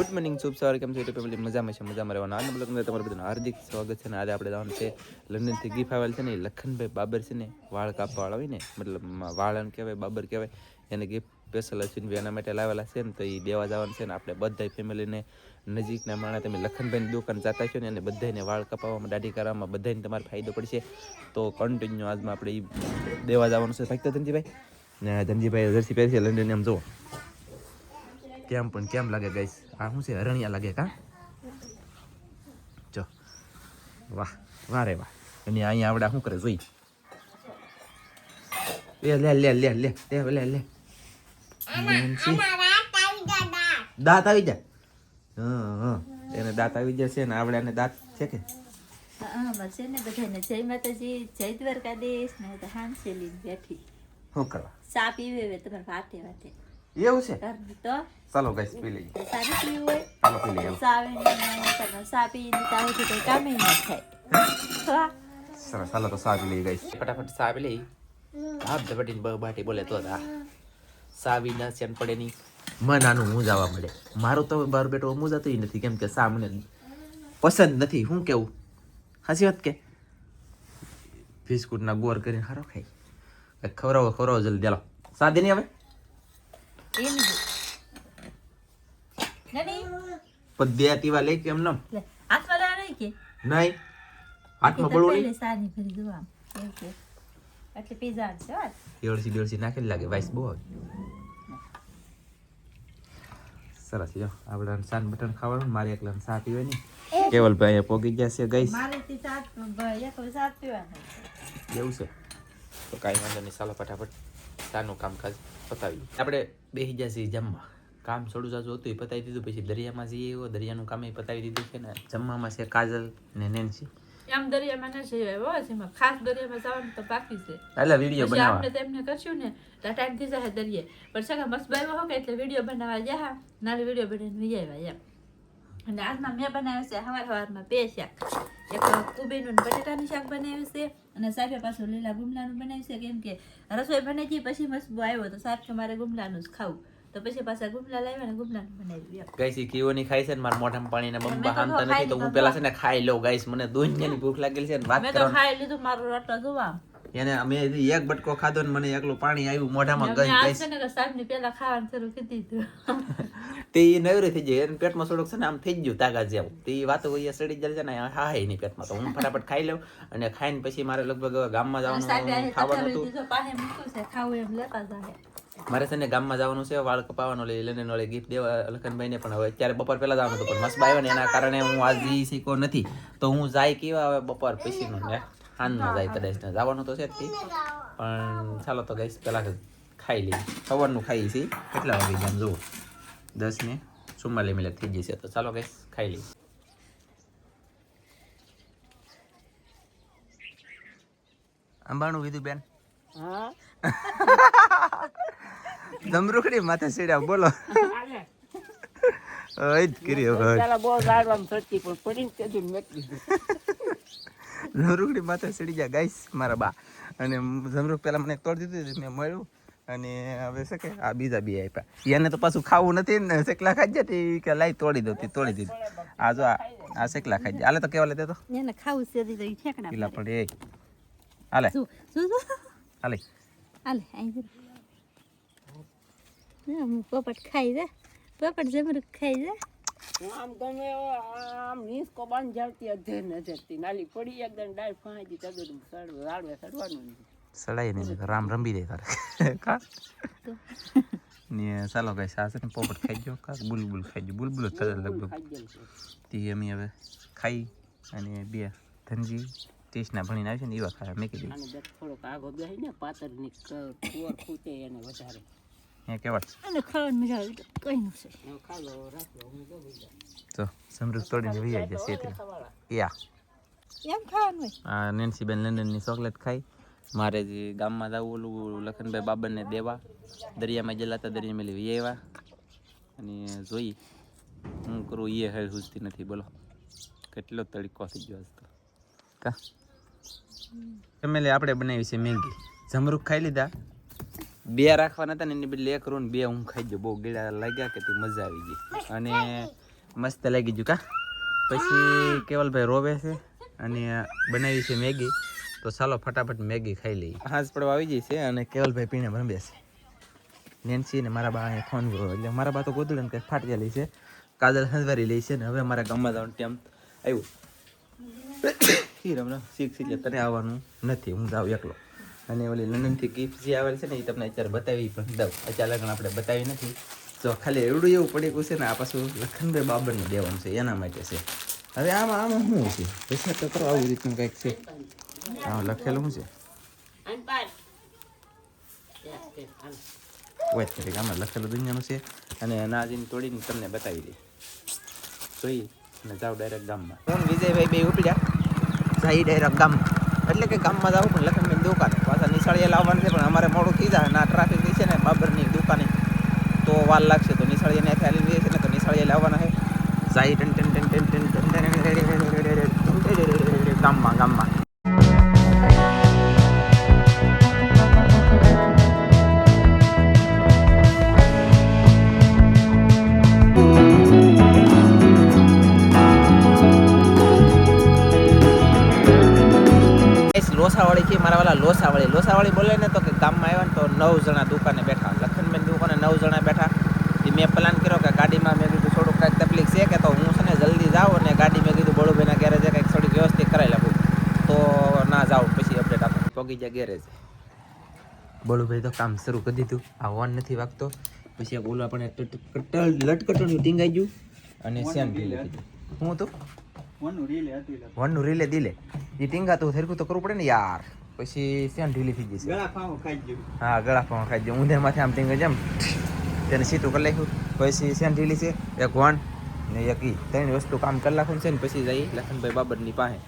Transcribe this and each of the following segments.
Good morning શુભ સવારે કેમ છો ફેમિલી મજામાં છે મજામાં રહેવાનું આજના બ્લોગમાં તમારું બધાનું હાર્દિક સ્વાગત છે ને આજે આપણે જવાનું છે લંડનથી ગિફ્ટ આવેલ છે ને લખનભાઈ બાબર છે ને વાળ કાપવા વાળા હોય ને મતલબ વાળ એમ કહેવાય બાબર કહેવાય એને ગિફ્ટ સ્પેશિયલ અશ્વિનભાઈ એના માટે લાવેલા છે ને તો એ દેવા જવાનું છે ને આપણે બધા ફેમિલીને નજીકના માણસ તમે લખનભાઈની દુકાન જતા છો ને અને બધાને વાળ કપાવવામાં દાઢી કરવામાં બધાને તમારે ફાયદો પડશે તો કન્ટિન્યુ આજમાં આપણે એ દેવા જવાનું છે ભાઈ તો ધનજીભાઈ ને ધનજીભાઈ જર્સી પહેરી છે લંડન એમ જુઓ કેમ લાગે ગાઈસ આ શું છે હરણિયા લાગે કા જો વાહ વાહ રે વાહ અને અહીંયા આવડા શું કરે જોઈ લે દાંત આવી જાય હા એને દાંત આવી જશે ને આવડાને દાંત છે કે છે ને બધાને જય માતાજી જય દ્વારકાધીશ ને તો હાંસેલી બેઠી શું કરવા ચા પીવે તમારે વાતે એવું છે તો ચાલો ગાઈસ પી લઈએ સારી પીવું હોય ચાલો પી લઈએ ચા પીને તાવ તો કઈ કામ ન થાય સરસ ચાલો તો સા પી લઈએ ગાઈસ ફટાફટ સા પી લઈ આપ ધબટીને બાટી બોલે તો સા વિના સેન પડે નહીં મન આનું હું જવા મળે મારું તો બાર બેટો હું જતું નથી કેમ કે સા મને પસંદ નથી શું કેવું હાસી વાત કે બિસ્કુટના ગોર કરીને હારો ખાઈ ખવડાવો જલ્દી ચાલો સા દે નહીં હવે પદ્ધતિવા લે કેમ નમ હાથમાં નહીં કે નહીં હાથમાં બળવું નહીં સાની ફરી જોવા એટલે પીઝા છે દેડસી નાખેલી લાગે વાઈસ બહુ સરસ લ્યો આપણે સાન બટન ખાવાનું મારે એકલા સા પીવે નહીં કેવલભાઈ અહીંયા પોગી ગયા છે ગઈસ એવું છે તો કાંઈ વાંધો નહીં ચાલો ફટાફટ સાનું કામકાજ પતાવી આપણે બેસી ગયા છીએ જમવા કામ થોડું જાજુ હતું એ પતાવી દીધું પછી દરિયામાં જઈએ એવો દરિયાનું કામ એ પતાવી દીધું છે ને જમવામાં છે કાજલ ને નેન્સી એમ દરિયામાં ન જઈએ હો જેમાં ખાસ દરિયામાં જવાનું તો બાકી છે એટલે વિડીયો પછી બનાવવા આપણે તેમને કરશું ને તો ટાઈમ થઈ જાય દરિયે પણ સગા મસ્ત બાય હો કે એટલે વિડીયો બનાવવા જા નાનો વિડીયો બનાવીને લઈ આવ્યા એમ અને આજમાં મેં બનાવ્યું છે સવારમાં 2 શાક એક કુબીનું બટેટાનું શાક બનાવ્યું છે અને સાહેબે પાછું લીલા ગુમલાનું બનાવ્યું છે કેમ કે રસોઈ બની ગઈ પછી મસ્ત આવ્યો તો સાહેબ કે મારે ગુમલાનું જ ખાવું તો પછી પાછા ગુમલા લાવ્યા ને ગુમલાનું બનાવ્યું ગાઈસ ઈ કીઓની ખાઈ છે ને મારા મોઢામાં પાણીના બંબા હામતા નથી તો હું પેલા છે ને ખાઈ લઉં ગાઈસ મને દુનિયાની ભૂખ લાગેલી છે ને વાત મેં તો ખાઈ લીધું મારું રોટલો જોવા એને અમે એક બટકો ખાધો ને મને એકલું પાણી આવ્યું મોઢામાં ગઈ ગાઈસ સાહેબની પેલા ખાવાનું શરૂ કરી દીધું તે નવરી થઈ જાય એને પેટમાં થોડુંક છે ને આમ થઈ ગયું તાકાત જેવું તે વાતો હોય સડી જાય છે ને હા એની પેટમાં તો હું ફટાફટ ખાઈ લઉં અને ખાઈને પછી મારે લગભગ ગામમાં જવાનું ખાવાનું હતું મારે છે ને ગામમાં જવાનું છે વાળ કપાવવાનો લઈને નોળે ગિફ્ટ દેવા લખનભાઈને પણ હવે અત્યારે બપોર પહેલા જવાનું હતું પણ મસ્ત આવ્યો ને એના કારણે હું આજ શીખો નથી તો હું જાય કેવા હવે બપોર પછીનું ને હાનમાં જાય કદાચ ને જવાનું તો છે જ પણ ચાલો તો ગઈશ પહેલાં ખાઈ લઈએ સવારનું ખાઈ છીએ કેટલા વાગે જામ જુઓ 10:44 થઈ જશે તો ચાલો ગઈશ ખાઈ લઈએ અંબાણું કીધું બેન જમરૂખડી માથે સીડ્યા બોલો જમરૂખડી માથે સીડી ગયા ગાઈસ મારા બા અને જમરૂખ પેલા મને તોડી દીધું મેં મળ્યું અને હવે છે કે આ બીજા બી આપ્યા એને તો પાછું ખાવું નથી ને શેકલા ખાઈ જાય કે લાઈ તોડી દીધું આ જો આ શેકલા ખાઈ જાય હાલે તો કેવા લેતે તો એને ખાવું છે તો ઠેકડા પીલા પડે હાલે હાલે હાલે અહીં પોપટ ખાઈ દે પોપટ જમરૂખ ખાઈ દે આમ ગમે આમ નીસકો બાંધ જાવતી અધેર નજરતી નાલી પડી એકદમ ડાળ ફાંજી તગડું લાડવે સડવાનું સડાઈ નહીં રામ રંબી દે તારે કા ને ચાલો ગાઈસ આ છે ને પોપટ ખાઈ ગયો કા બુલબુલ ખાઈ ગયો બુલબુલ જ થશે લગભગ તે અમે હવે ખાઈ અને બે ધનજી ટેસ્ટના ભણીને આવી છે ને એવા ખાયા મેં કીધું આને થોડોક આગો બેહી ને પાતરની કુવર ખૂટે એને વધારે એ કેવા અને ખાવાની મજા આવી કઈ નું છે ખાલો રાખલો હું જો બીજા તો સમૃદ્ધ તોડીને વી આવી જશે એટલે યા એમ ખાવાનું હોય આ નેન્સી બેન લંડનની ચોકલેટ ખાઈ મારે જે ગામમાં જવું ઓલું લખનભાઈ બાબરને દેવા દરિયામાં ગયેલા હતા દરિયામાં વી આવ્યા અને જોઈ હું કરું એ હેર હુજતી નથી બોલો કેટલો તડકો થઈ ગયો આજ તો કા ફેમિલી આપણે બનાવી છે મેગી જમરૂખ ખાઈ લીધા બે રાખવાના હતા ને એની બદલે એક રૂન બે હું ખાઈ ગયો બહુ ગીડા લાગ્યા કે તે મજા આવી ગઈ અને મસ્ત લાગી ગયું કા. પછી કેવલભાઈ રોવે છે અને બનાવી છે મેગી, તો ચાલો ફટાફટ મેગી ખાઈ લઈએ. હાંસ પડવા આવી જઈ છે અને કેવલભાઈ પીને રમે છે. નેન્સી ને મારા બા અહીંયા ફોન કર્યો એટલે મારા બા તો ગોદડું કંઈક ફાટી લે છે, કાજલ હંસવારી લે છે ને હવે મારા ગામમાં જવાનું ટાઈમ આવ્યું. રમણ શીખ એટલે તને આવવાનું નથી, હું જાઉં એકલો. અને ઓલી લંડનથી ગિફ્ટ જે આવેલ છે ને એ તમને અત્યારે બતાવી પણ દઉં. અચાનક આપણે બતાવી નથી, તો ખાલી એવડું એવું પડી ગયું છે ને આ પાછું લખનભાઈ બાબરને દેવાનું છે એના માટે છે. હવે આમાં શું છે પૈસા તો કરો આવી રીતનું કંઈક છે. હા લખેલું શું છે વાત કરી આમાં લખેલું દુનિયાનું છે. અને નાજીને તોડીને તમને બતાવી દઈ જોઈ અને જાઓ ડાયરેક્ટ ગામમાં. હું વિજયભાઈ બે ઉપડ્યા જાય ડાયરેક્ટ ગામમાં. એટલે કે ગામમાં જાવ પણ લખનભાઈની દુકાને પાછા નિશાળીએ લાવવાનું છે પણ અમારે મોડું થઈ જાય ના ટ્રાફિક છે ને બાબરની દુકાને તો વાર લાગશે. તો નિશાળીએ ને આવી રહી છે ને તો નિશાળીએ લાવવાના છે. જાય ગામમાં ગામમાં લોસાવાળી છે મારા વાળા લોસાવાળી બોલે ને તો કે ગામમાં આવ્યા ને તો 9 જણા દુકાને બેઠા. લખનબેન દુકાને 9 જણા બેઠા. એ મેં પ્લાન કર્યો કે ગાડીમાં મેં કીધું થોડુંક કાંઈક તકલીફ છે કે તો હું છે ને જલ્દી જાઉં અને ગાડી મેં કીધું બળુભાઈના ગેરેજે કંઈક થોડીક વ્યવસ્થિત કરાવી લાગું તો ના જાઉં. પછી અપડેટ આપો પગી જાય ગેરેજ. બળુભાઈ તો કામ શરૂ કરી દીધું. આ વન નથી વાગતો. પછી એક ઓલા પણ લટકટોનું ટીંગાઈ ગયું અને સેન ઢીલે કીધું. હું તો વનનું રીલે દિલે એ ટીંગાતું સરખું તો કરવું પડે ને યાર. પછી સેન ઢીલી થઈ જશે. હા ગળા ફાવા ખાઈ ગયું. ઊંધેમાંથી આમ ટીંગા જેમ તેને સીધું કરી નાખ્યું. પછી સેન ઢીલી છે એક વન ને એક ઈ 3 વસ્તુ કામ કરી નાખું છે ને પછી જઈ લખનભાઈ બાબરની પાસે.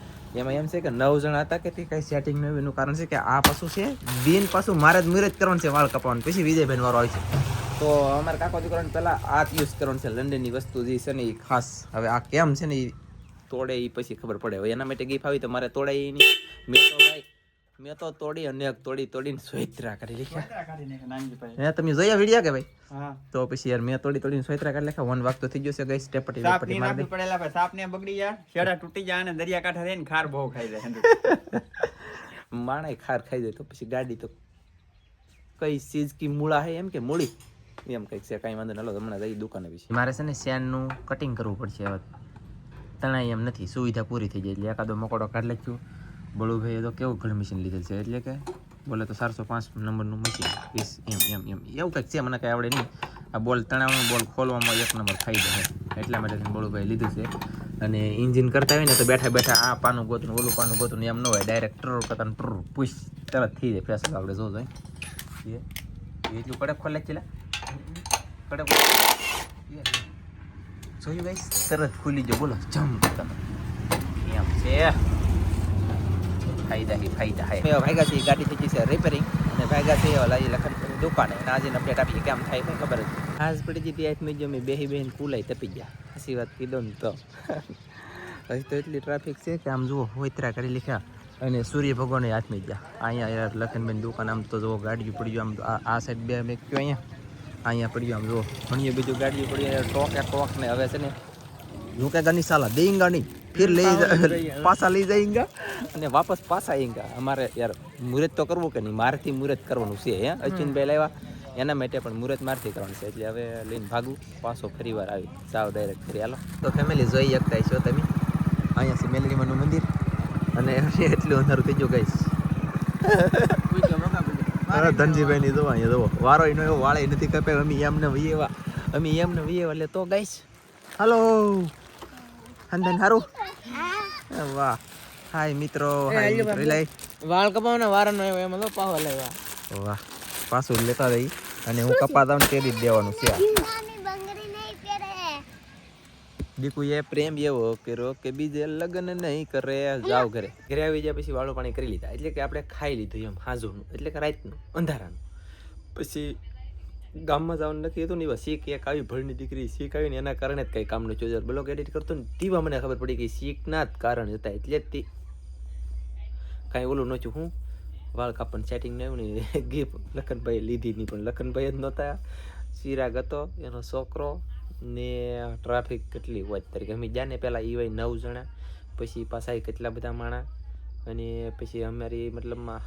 એમાં એમ છે કે 9 જણા હતા કે તે કંઈ સેટિંગ ન એનું કારણ છે કે આ પાછું છે દિન પાછું મારે જ મુહૂર્ત કરવાનું છે વાળ કપાવાનું. પછી વિજયભાઈ વાળો આવે છે તો અમારે કાકો દીકરાને પહેલાં આ યુઝ કરવાનું છે. લંડનની વસ્તુ જે છે ને એ ખાસ હવે આ કેમ છે ને એ તોડે એ પછી ખબર પડે. હવે એના માટે ગીફ આવી તો મારે તોડાય નહીં. મેં તો તોડી અને તોડીને સોયત્રા કરી લીધા. તમે જોયા વિડીયા કે ભાઈ? તો પછી યાર મેં તોડીને સોયત્રા કરી નાખ્યા. 1 વાગતો થઈ જશે ગઈ સ્ટેપટી મારી દે પડેલા ભાઈ. સાપને બગડી જાય, છેડા તૂટી જાય અને દરિયા કાંઠે રહીને ખાર બહુ ખાઈ જાય. માણાય ખાર ખાઈ જાય તો પછી ગાડી તો કઈ ચીજ કી મૂળા હે એમ કે મૂળી એમ કંઈક છે. કાંઈ વાંધો ના. હમણાં જઈ દુકાને પછી મારે છે ને શેનનું કટિંગ કરવું પડશે. હવે તણાઈ એમ નથી, સુવિધા પૂરી થઈ જાય એટલે એકાદો મકોડો કાઢ લખ્યું. બળુભાઈએ તો કેવું ઘર મશીન લીધેલ છે એટલે કે બોલે તો 405 નંબરનું મશીન 20 એમ એવું કંઈક છે. મને કાંઈ આવડે નહીં. આ બોલ તણાવનો બોલ ખોલવામાં 1 નંબર ફાયદો છે એટલા માટે બળુભાઈ લીધું છે. અને એન્જિન કરતા હોય ને તો બેઠા બેઠા આ પાનું ગોતું ઓલું પાનું ગોતું એમ ન હોય. ડાયરેક્ટ ટ્રર કરતા ટ્રર પુશ તરત થઈ જાય. ફેસ આપણે જોજો એટલું કડક ખોલે છે કડક જોયું ગાઈસ તરત ખુલી ગયો. બોલો જમ કરતા એમ છે. ફાયદા હે. ભાગ્યા છે ગાડી થઈ છે રિપેરિંગ અને ભાગ્યા છે ઓલા લખનભાઈની દુકાને. નાજીને અપડેટ આપી કેમ થાય કંઈ ખબર જ ખાસ પડી જતી. આઠમી જો મેં બેહી કુલાઈ તપી ગયા. હસી વાત કીધો ને તો હજી તો એટલી ટ્રાફિક છે કે આમ જુઓ હોયત્રા કરી લીધા અને સૂર્ય ભગવાન હાથમી ગયા. અહીંયા યાર લખનભાઈની દુકાન આમ તો જુઓ ગાડીઓ પડી ગયું. આમ આ સાઈડ બે મેં કયો અહીંયા પડી ગયું. આમ જુઓ ઘણી બીજું ગાડીઓ પડી ટોક ને હવે છે ને હું કે ગની સાલા દેંગા નહીં ફિર પાછા લઈ જાયંગા અને વાપસ પાછા આएंगा. અમારે યાર મુહૂર્ત તો કરવું કે નહીં? મારથી મુહૂર્ત કરવાનું છે. અશ્વિનભાઈ લાવ્યા એના માટે પણ મુહૂર્ત મારથી કરવાનું છે એટલે હવે લઈને ભાગું પાછો ફરી વાર આવી જાવ ડાયરેક્ટ ફરી. હાલો તો ફેમિલી જોઈ શકતા છો તમે. અહીંયા છે મેલડીમાનું મંદિર અને એટલું અંધારું થઈ ગયું ગાઈસ. ધનજીભાઈ ની જોવા અહીંયા જોવો વારો એનો એવો વાળે નથી કપે. અમે એમને વિયેવા એટલે તો ગાઈસ હાલો અંદન હારું વાહ હાય મિત્રો વાળ કપાવવાના વારાનો આવ્યો એમાં તો પાહો લેવા. વાહ પાછું લેતા રહી અને હું કપાતા ને તેડી જ દેવાનું છે. દીકુ એ પ્રેમ એવો કર્યો કે બીજે લગ્ન નહીં કરે. જાવ ઘરે આવી જાય પછી વાળું પાણી કરી લીધા એટલે કે આપણે ખાઈ લીધું એમ હાજુનું એટલે કે રાતનું અંધારાનું. પછી ગામમાં જવાનું નક્કી હતું ને એવા શીખ એક આવી ભળની દીકરી શીખ આવી ને એના કારણે જ કંઈ કામનું ચોજર બ્લોગ એડિટ કરતો ને તેવા મને ખબર પડી કે શીખના જ કારણ હતા એટલે જ તે કાંઈ ઓલું નહોતું. હું વાળ કાપણ સેટિંગ નહીં આવ્યું ને ગિફ્ટ લખનભાઈ લીધી નહીં પણ લખનભાઈ જ નહોતા. ચિરાગ હતો એનો છોકરો ને ટ્રાફિક કેટલી હોય તરીકે અમે જ્યાં ને પહેલાં એ હોય 9 જણા, પછી પાછા કેટલા બધા માણા, અને પછી અમારી મતલબમાં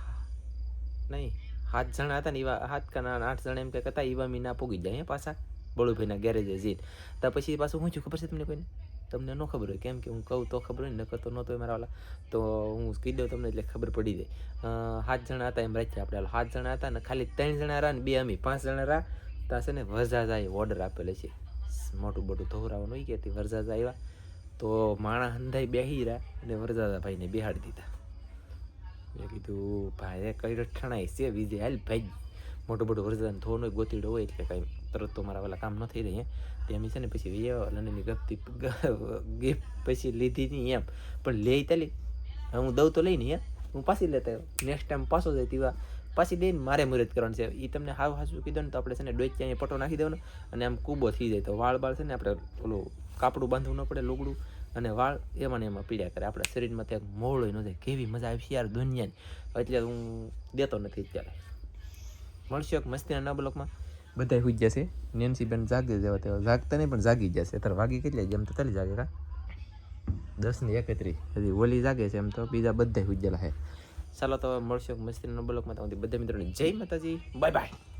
નહીં 7 જણા હતા ને એવા 7 કે 8 જણા એમ કંઈક હતા, એવા મી ના પૂગી જાય પાછા બળુભાઈના ગેરેજે જઈને. તો પછી પાછું શું થયું ખબર છે તમને? કોઈને તમને ન ખબર હોય, કેમ કે હું કહું તો ખબર હોય ને, નકર તો નહોતો હોય મારા વાલા. તો હું કહી દઉં તમને એટલે ખબર પડી જાય. 7 જણા હતા એમ રાખ્યા આપણે, 7 જણા હતા ને ખાલી 3 જણા રહ્યા ને 2 અમે 5 જણા રહ્યા. ત્યાં છે ને વરજાજાએ ઓર્ડર આપેલો છે મોટું મોટું ધોરાવાનું હોય કે વરજાજા આવ્યા તો માણા હંધાઈ બેસી રહ્યા અને વરજાજા ભાઈને બેહાડી દીધા. મેં કીધું ભાઈ કઈ રઠણાય છે વિજય, હાલ ભાઈ મોટું મોટું વરજાજાને થોડું ગોતીડો હોય એટલે કાંઈ તરત તો મારા વાલા કામ ન થઈ રહે. તેમ છે ને પછી લંડનની ગિફ્ટ પછી લીધી નહીં એમ, પણ લે તાલી હું દઉં તો લઈને હું પાછી લેતા નેક્સ્ટ ટાઈમ પાછો જાય તેવા પાછી દઈને મારે મુહૂર્ત કરવાનું છે. એ તમને હાવ હાસું કીધું ને તો આપણે છે ને ડોચ અહીંયા પટો નાખી દેવાનો અને આમ કૂબો થઈ જાય તો વાળ બાળ છે ને આપણે ઓલું કાપડું બાંધવું ન પડે લુગડું, અને વાળ એમાં ને એમાં પીડ્યા કરે, આપણા શરીરમાં ત્યાં મોળો ન જાય. કેવી મજા આવી યાર દુનિયાની, એટલે હું દેતો નથી અત્યારે. મળશે એક મસ્તીના નવા બ્લોકમાં. બધા સુઈ જશે, નેન્સીબેન જાગે જવા તેવા જાગતા નહીં પણ જાગી જશે. અત્યારે વાગી કેટલી જેમ તો ચાલી જાગે કા 10:31 હજી ઓલી જાગે છે, એમ તો બીજા બધા સુઈ ગયેલા છે. ચાલો તો મળશે મસ્તીના નવા બ્લોકમાં. તમારી બધા મિત્રોને જય માતાજી, બાય બાય.